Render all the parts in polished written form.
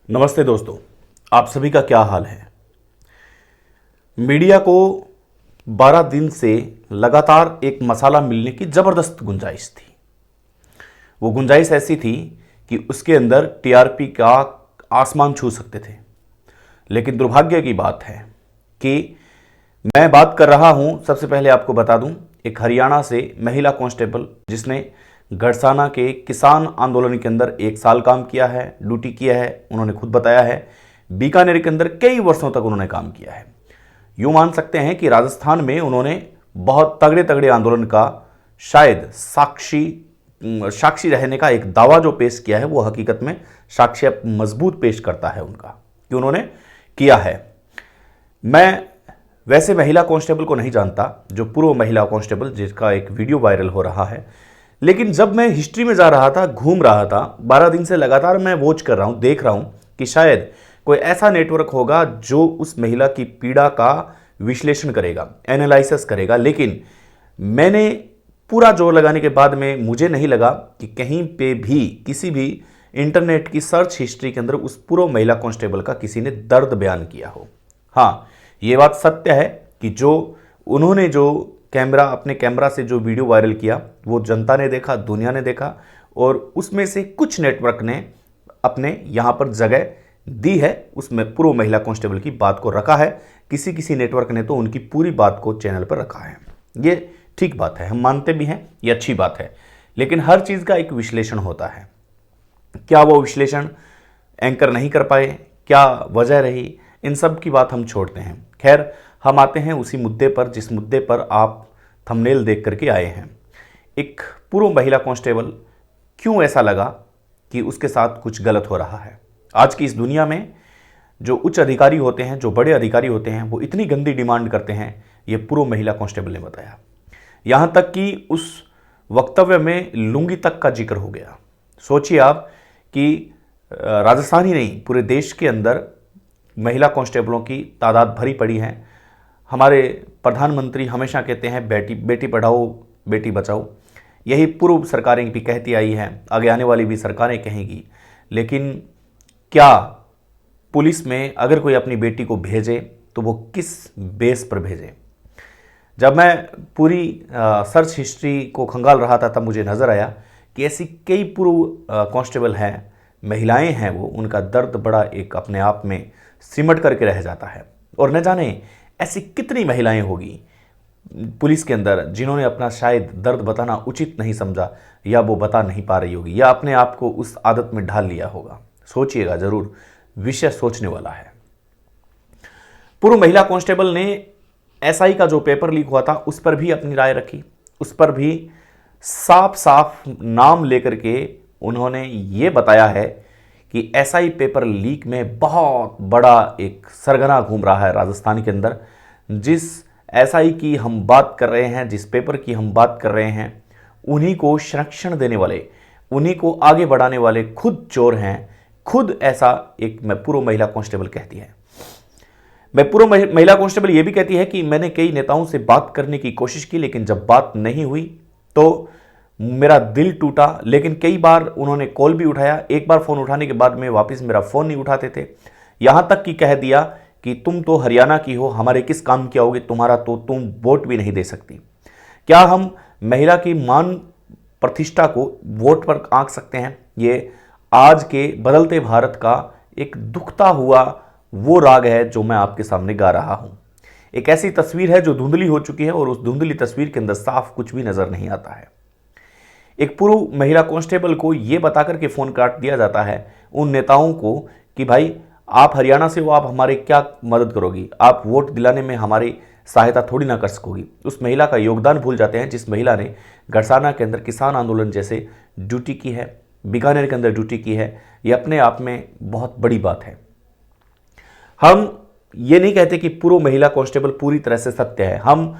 नमस्ते दोस्तों, आप सभी का क्या हाल है। मीडिया को 12 दिन से लगातार एक मसाला मिलने की ज़बरदस्त गुंजाइश थी। वो गुंजाइश ऐसी थी कि उसके अंदर टीआरपी का आसमान छू सकते थे। लेकिन दुर्भाग्य की बात है कि मैं बात कर रहा हूं, सबसे पहले आपको बता दूं, एक हरियाणा से महिला कांस्टेबल जिसने गड़साना के किसान आंदोलन के अंदर 1 साल काम किया है, ड्यूटी किया है। उन्होंने खुद बताया है बीकानेर के अंदर कई वर्षों तक उन्होंने काम किया है। यूं मान सकते हैं कि राजस्थान में उन्होंने बहुत तगड़े तगड़े आंदोलन का शायद साक्षी रहने का एक दावा जो पेश किया है, वो हकीकत में साक्ष्य मजबूत पेश करता है उनका कि उन्होंने किया है। मैं वैसे महिला कांस्टेबल को नहीं जानता, जो पूर्व महिला कांस्टेबल जिसका एक वीडियो वायरल हो रहा है, लेकिन जब मैं हिस्ट्री में जा रहा था, घूम रहा था, 12 दिन से लगातार मैं वॉच कर रहा हूं, देख रहा हूं कि शायद कोई ऐसा नेटवर्क होगा जो उस महिला की पीड़ा का विश्लेषण करेगा, एनालिसिस करेगा। लेकिन मैंने पूरा जोर लगाने के बाद में मुझे नहीं लगा कि कहीं पे भी किसी भी इंटरनेट की सर्च हिस्ट्री के अंदर उस पूर्व महिला कांस्टेबल का किसी ने दर्द बयान किया हो। हाँ, ये बात सत्य है कि उन्होंने जो अपने कैमरा से जो वीडियो वायरल किया, वो जनता ने देखा, दुनिया ने देखा, और उसमें से कुछ नेटवर्क ने अपने यहां पर जगह दी है, उसमें पूर्व महिला कांस्टेबल की बात को रखा है। किसी नेटवर्क ने तो उनकी पूरी बात को चैनल पर रखा है। ये ठीक बात है, हम मानते भी हैं, ये अच्छी बात है। लेकिन हर चीज का एक विश्लेषण होता है। क्या वो विश्लेषण एंकर नहीं कर पाए, क्या वजह रही, इन सब की बात हम छोड़ते हैं। खैर, हम आते हैं उसी मुद्दे पर जिस मुद्दे पर आप थंबनेल देख करके आए हैं। एक पूर्व महिला कांस्टेबल, क्यों ऐसा लगा कि उसके साथ कुछ गलत हो रहा है। आज की इस दुनिया में जो उच्च अधिकारी होते हैं, जो बड़े अधिकारी होते हैं, वो इतनी गंदी डिमांड करते हैं, ये पूर्व महिला कांस्टेबल ने बताया। यहां तक कि उस वक्तव्य में लुंगी तक का जिक्र हो गया। सोचिए आप कि राजस्थान ही नहीं, पूरे देश के अंदर महिला कांस्टेबलों की तादाद भरी पड़ी है। हमारे प्रधानमंत्री हमेशा कहते हैं बेटी पढ़ाओ बेटी बचाओ, यही पूर्व सरकारें भी कहती आई हैं, आगे आने वाली भी सरकारें कहेंगी। लेकिन क्या पुलिस में अगर कोई अपनी बेटी को भेजे तो वो किस बेस पर भेजे। जब मैं पूरी सर्च हिस्ट्री को खंगाल रहा था, तब मुझे नज़र आया कि ऐसी कई पूर्व कांस्टेबल हैं, महिलाएं हैं, वो उनका दर्द बड़ा एक अपने आप में सिमट करके रह जाता है। और न जाने ऐसी कितनी महिलाएं होगी पुलिस के अंदर जिन्होंने अपना शायद दर्द बताना उचित नहीं समझा, या वो बता नहीं पा रही होगी, या अपने आप को उस आदत में ढाल लिया होगा। सोचिएगा जरूर, विषय सोचने वाला है। पूर्व महिला कांस्टेबल ने एसआई का जो पेपर लीक हुआ था उस पर भी अपनी राय रखी। उस पर भी साफ साफ नाम लेकर के उन्होंने ये बताया है कि एसआई पेपर लीक में बहुत बड़ा एक सरगना घूम रहा है राजस्थान के अंदर। जिस एसआई की हम बात कर रहे हैं, जिस पेपर की हम बात कर रहे हैं, उन्हीं को संरक्षण देने वाले, उन्हीं को आगे बढ़ाने वाले खुद चोर हैं। खुद ऐसा एक पूर्व महिला कांस्टेबल कहती है। मैं पूर्व महिला कांस्टेबल ये भी कहती है कि मैंने कई नेताओं से बात करने की कोशिश की, लेकिन जब बात नहीं हुई तो मेरा दिल टूटा। लेकिन कई बार उन्होंने कॉल भी उठाया, एक बार फोन उठाने के बाद में वापस मेरा फोन नहीं उठाते थे। यहां तक कि कह दिया कि तुम तो हरियाणा की हो, हमारे किस काम की आओगे, तुम्हारा तो तुम वोट भी नहीं दे सकती। क्या हम महिला की मान प्रतिष्ठा को वोट पर आंक सकते हैं? ये आज के बदलते भारत का एक दुखता हुआ वो राग है जो मैं आपके सामने गा रहा हूं। एक ऐसी तस्वीर है जो धुंधली हो चुकी है, और उस धुंधली तस्वीर के अंदर साफ कुछ भी नजर नहीं आता है। एक पूर्व महिला कांस्टेबल को यह बताकर के फोन काट दिया जाता है उन नेताओं को कि भाई आप हरियाणा से हो, आप हमारे क्या मदद करोगी, आप वोट दिलाने में हमारी सहायता थोड़ी ना कर सकोगी। उस महिला का योगदान भूल जाते हैं जिस महिला ने गड़साना के अंदर किसान आंदोलन जैसे ड्यूटी की है, बीकानेर के अंदर ड्यूटी की है। ये अपने आप में बहुत बड़ी बात है। हम ये नहीं कहते कि पूर्व महिला कांस्टेबल पूरी तरह से सत्य है, हम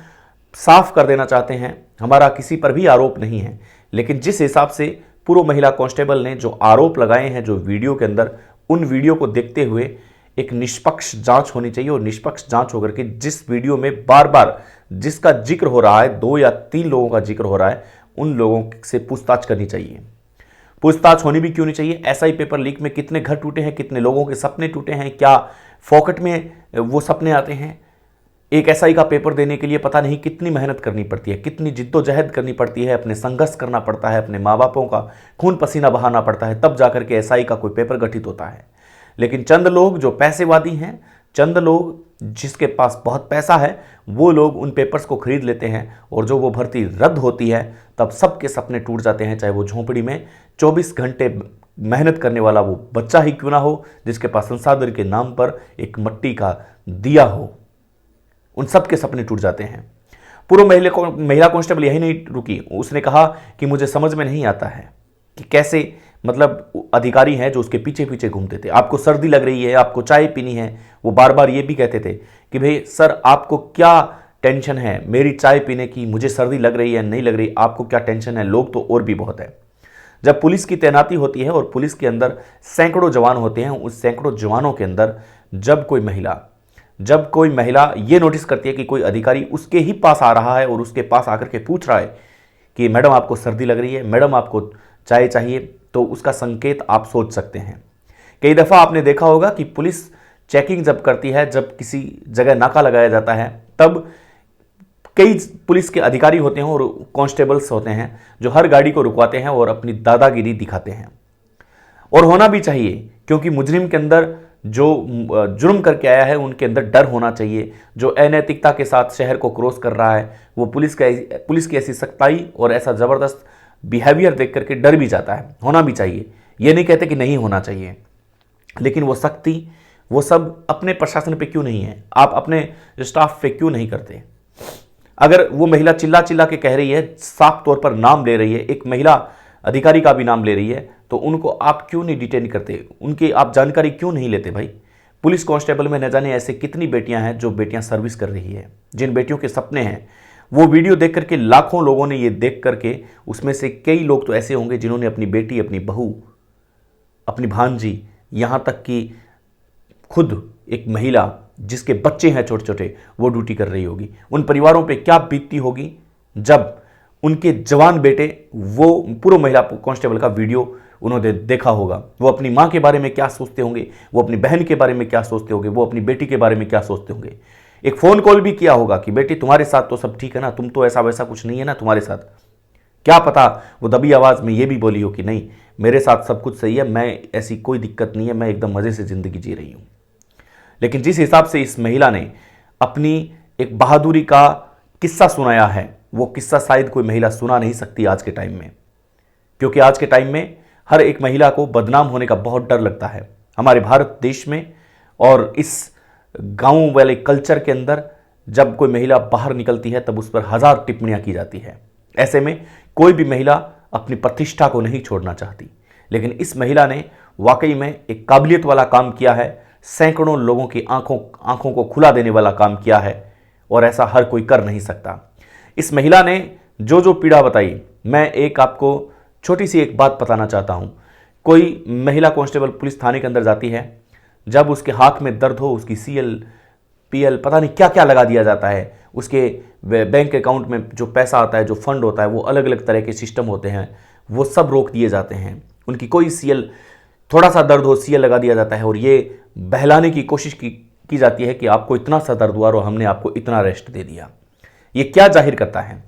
साफ कर देना चाहते हैं, हमारा किसी पर भी आरोप नहीं है। लेकिन जिस हिसाब से पूर्व महिला कांस्टेबल ने जो आरोप लगाए हैं जो वीडियो के अंदर, उन वीडियो को देखते हुए एक निष्पक्ष जांच होनी चाहिए। और निष्पक्ष जांच होकर के जिस वीडियो में बार बार जिसका जिक्र हो रहा है, 2 या 3 लोगों का जिक्र हो रहा है, उन लोगों से पूछताछ करनी चाहिए। पूछताछ होनी भी क्यों नहीं चाहिए? एसआई पेपर लीक में कितने घर टूटे हैं, कितने लोगों के सपने टूटे हैं, क्या फॉकेट में वो सपने आते हैं? एक एसआई का पेपर देने के लिए पता नहीं कितनी मेहनत करनी पड़ती है, कितनी जिद्दोजहद करनी पड़ती है, अपने संघर्ष करना पड़ता है, अपने माँ बापों का खून पसीना बहाना पड़ता है, तब जाकर के एसआई का कोई पेपर गठित होता है। लेकिन चंद लोग जो पैसेवादी हैं, चंद लोग जिसके पास बहुत पैसा है, वो लोग उन पेपर्स को खरीद लेते हैं और जो वो भर्ती रद्द होती है तब सबके सपने टूट जाते हैं, चाहे वो झोंपड़ी में 24 घंटे मेहनत करने वाला वो बच्चा ही क्यों ना हो, जिसके पास संसाधन के नाम पर एक मिट्टी का दिया हो, उन सब के सपने टूट जाते हैं। पूर्व महिला कांस्टेबल यही नहीं रुकी, उसने कहा कि मुझे समझ में नहीं आता है कि कैसे मतलब अधिकारी हैं जो उसके पीछे पीछे घूमते थे। आपको सर्दी लग रही है, आपको चाय पीनी है, वो बार बार ये भी कहते थे कि भाई सर आपको क्या टेंशन है मेरी चाय पीने की, मुझे सर्दी लग रही है नहीं लग रही, आपको क्या टेंशन है, लोग तो और भी बहुत है। जब पुलिस की तैनाती होती है और पुलिस के अंदर सैकड़ों जवान होते हैं, उस सैकड़ों जवानों के अंदर जब कोई महिला ये नोटिस करती है कि कोई अधिकारी उसके ही पास आ रहा है और उसके पास आकर के पूछ रहा है कि मैडम आपको सर्दी लग रही है, मैडम आपको चाय चाहिए, तो उसका संकेत आप सोच सकते हैं। कई दफ़ा आपने देखा होगा कि पुलिस चेकिंग जब करती है, जब किसी जगह नाका लगाया जाता है, तब कई पुलिस के अधिकारी होते हैं और कांस्टेबल्स होते हैं जो हर गाड़ी को रुकवाते हैं और अपनी दादागिरी दिखाते हैं। और होना भी चाहिए, क्योंकि मुजरिम के अंदर जो जुर्म करके आया है उनके अंदर डर होना चाहिए। जो अनैतिकता के साथ शहर को क्रॉस कर रहा है वो पुलिस की ऐसी सख्ताई और ऐसा ज़बरदस्त बिहेवियर देख करके डर भी जाता है। होना भी चाहिए, ये नहीं कहते कि नहीं होना चाहिए, लेकिन वो सख्ती वो सब अपने प्रशासन पे क्यों नहीं है? आप अपने स्टाफ पे क्यों नहीं करते? अगर वो महिला चिल्ला चिल्ला के कह रही है, साफ तौर पर नाम ले रही है, एक महिला अधिकारी का भी नाम ले रही है, तो उनको आप क्यों नहीं डिटेन करते? उनकी आप जानकारी क्यों नहीं लेते भाई? पुलिस कांस्टेबल में न जाने ऐसे कितनी बेटियां हैं जो बेटियां सर्विस कर रही है, जिन बेटियों के सपने हैं। वो वीडियो देख करके लाखों लोगों ने ये देख करके, उसमें से कई लोग तो ऐसे होंगे जिन्होंने अपनी बेटी, अपनी बहू, अपनी भांजी, यहाँ तक कि खुद एक महिला जिसके बच्चे हैं छोटे छोटे, वो ड्यूटी कर रही होगी। उन परिवारों पे क्या बीतती होगी जब उनके जवान बेटे, वो पूर्व महिला कांस्टेबल का वीडियो उन्होंने देखा होगा, वो अपनी माँ के बारे में क्या सोचते होंगे, वो अपनी बहन के बारे में क्या सोचते होंगे, वो अपनी बेटी के बारे में क्या सोचते होंगे। एक फ़ोन कॉल भी किया होगा कि बेटी तुम्हारे साथ तो सब ठीक है ना, तुम तो ऐसा वैसा कुछ नहीं है ना तुम्हारे साथ। क्या पता वो दबी आवाज़ में ये भी बोली हो कि नहीं मेरे साथ सब कुछ सही है, मैं ऐसी कोई दिक्कत नहीं है, मैं एकदम मज़े से ज़िंदगी जी रही हूँ। लेकिन जिस हिसाब से इस महिला ने अपनी एक बहादुरी का किस्सा सुनाया है, वो किस्सा शायद कोई महिला सुना नहीं सकती आज के टाइम में, क्योंकि आज के टाइम में हर एक महिला को बदनाम होने का बहुत डर लगता है हमारे भारत देश में। और इस गांव वाले कल्चर के अंदर जब कोई महिला बाहर निकलती है तब उस पर 1000 टिप्पणियां की जाती है। ऐसे में कोई भी महिला अपनी प्रतिष्ठा को नहीं छोड़ना चाहती, लेकिन इस महिला ने वाकई में एक काबिलियत वाला काम किया है, सैकड़ों लोगों की आंखों को खुला देने वाला काम किया है, और ऐसा हर कोई कर नहीं सकता। इस महिला ने जो जो पीड़ा बताई, मैं एक आपको छोटी सी एक बात बताना चाहता हूं। कोई महिला कांस्टेबल पुलिस थाने के अंदर जाती है, जब उसके हाथ में दर्द हो, उसकी CL PL पता नहीं क्या क्या लगा दिया जाता है, उसके बैंक अकाउंट में जो पैसा आता है, जो फंड होता है, वो अलग अलग तरह के सिस्टम होते हैं, वो सब रोक दिए जाते हैं। उनकी कोई CL, थोड़ा सा दर्द हो CL लगा दिया जाता है और ये बहलाने की कोशिश की जाती है कि आपको इतना सा दर्द हुआ और हमने आपको इतना रेस्ट दे दिया। ये क्या जाहिर करता है?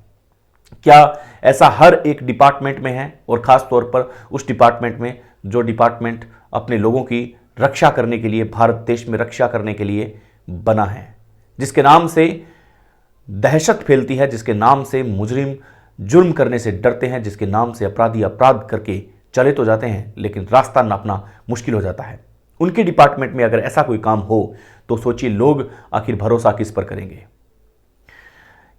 क्या ऐसा हर एक डिपार्टमेंट में है? और ख़ास तौर पर उस डिपार्टमेंट में जो डिपार्टमेंट अपने लोगों की रक्षा करने के लिए, भारत देश में रक्षा करने के लिए बना है, जिसके नाम से दहशत फैलती है, जिसके नाम से मुजरिम जुर्म करने से डरते हैं, जिसके नाम से अपराधी अपराध करके चले तो जाते हैं लेकिन रास्ता नापना मुश्किल हो जाता है। उनके डिपार्टमेंट में अगर ऐसा कोई काम हो तो सोचिए लोग आखिर भरोसा किस पर करेंगे।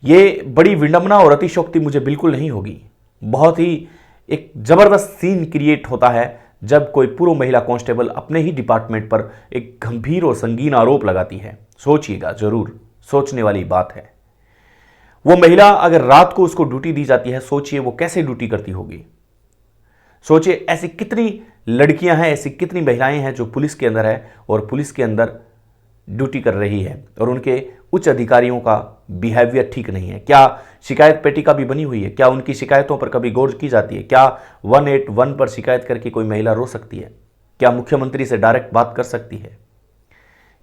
ये बड़ी विडंबना और अतिशयोक्ति मुझे बिल्कुल नहीं होगी। बहुत ही एक ज़बरदस्त सीन क्रिएट होता है जब कोई पूर्व महिला कांस्टेबल अपने ही डिपार्टमेंट पर एक गंभीर और संगीन आरोप लगाती है। सोचिएगा, जरूर सोचने वाली बात है। वो महिला अगर रात को उसको ड्यूटी दी जाती है, सोचिए वो कैसे ड्यूटी करती होगी। सोचिए ऐसी कितनी लड़कियां हैं, ऐसी कितनी महिलाएं हैं जो पुलिस के अंदर है और पुलिस के अंदर ड्यूटी कर रही है और उनके उच्च अधिकारियों का बिहेवियर ठीक नहीं है? क्या शिकायत पेटिका भी बनी हुई है? क्या उनकी शिकायतों पर कभी गौर की जाती है? क्या 181 पर शिकायत करके कोई महिला रो सकती है? क्या मुख्यमंत्री से डायरेक्ट बात कर सकती है?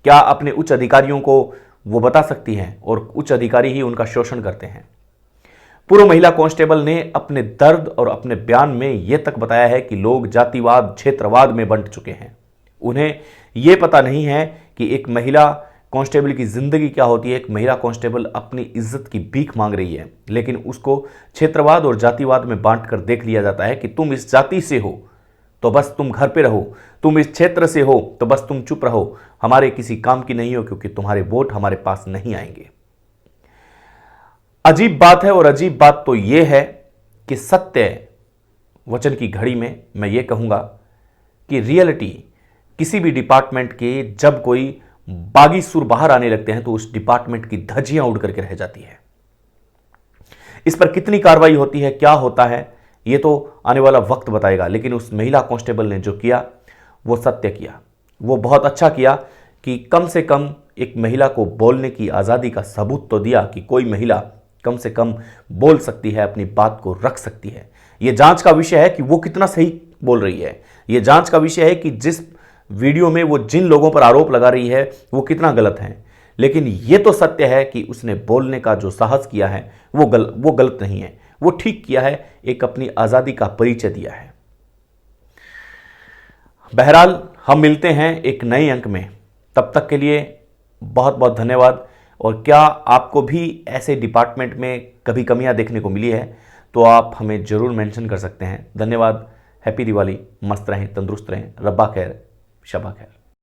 क्या अपने उच्च अधिकारियों को वो बता सकती हैं और उच्च अधिकारी ही उनका शोषण करते हैं? पूर्व महिला कांस्टेबल ने अपने दर्द और अपने बयान में यह तक बताया है कि लोग जातिवाद, क्षेत्रवाद में बंट चुके हैं। उन्हें यह पता नहीं है कि एक महिला कांस्टेबल की जिंदगी क्या होती है। एक महिला कांस्टेबल अपनी इज्जत की भीख मांग रही है, लेकिन उसको क्षेत्रवाद और जातिवाद में बांट कर देख लिया जाता है कि तुम इस जाति से हो तो बस तुम घर पे रहो, तुम इस क्षेत्र से हो तो बस तुम चुप रहो, हमारे किसी काम की नहीं हो क्योंकि तुम्हारे वोट हमारे पास नहीं आएंगे। अजीब बात है, और अजीब बात तो यह है कि सत्य वचन की घड़ी में मैं ये कहूंगा कि रियलिटी किसी भी डिपार्टमेंट के जब कोई बागी सुर बाहर आने लगते हैं तो उस डिपार्टमेंट की धज्जियां उड़ करके रह जाती है। इस पर कितनी कार्रवाई होती है, क्या होता है, यह तो आने वाला वक्त बताएगा। लेकिन उस महिला कांस्टेबल ने जो किया वो सत्य किया, वो बहुत अच्छा किया कि कम से कम एक महिला को बोलने की आज़ादी का सबूत तो दिया कि कोई महिला कम से कम बोल सकती है, अपनी बात को रख सकती है। यह जांच का विषय है कि वो कितना सही बोल रही है। यह जांच का विषय है कि जिस वीडियो में वो जिन लोगों पर आरोप लगा रही है वो कितना गलत है। लेकिन यह तो सत्य है कि उसने बोलने का जो साहस किया है वो गलत नहीं है, वो ठीक किया है, एक अपनी आज़ादी का परिचय दिया है। बहरहाल हम मिलते हैं एक नए अंक में, तब तक के लिए बहुत बहुत धन्यवाद। और क्या आपको भी ऐसे डिपार्टमेंट में कभी कमियां देखने को मिली है तो आप हमें ज़रूर मेंशन कर सकते हैं। धन्यवाद। हैप्पी दिवाली। मस्त रहें, तंदुरुस्त रहें। रब्बा खैर, शबा खैर।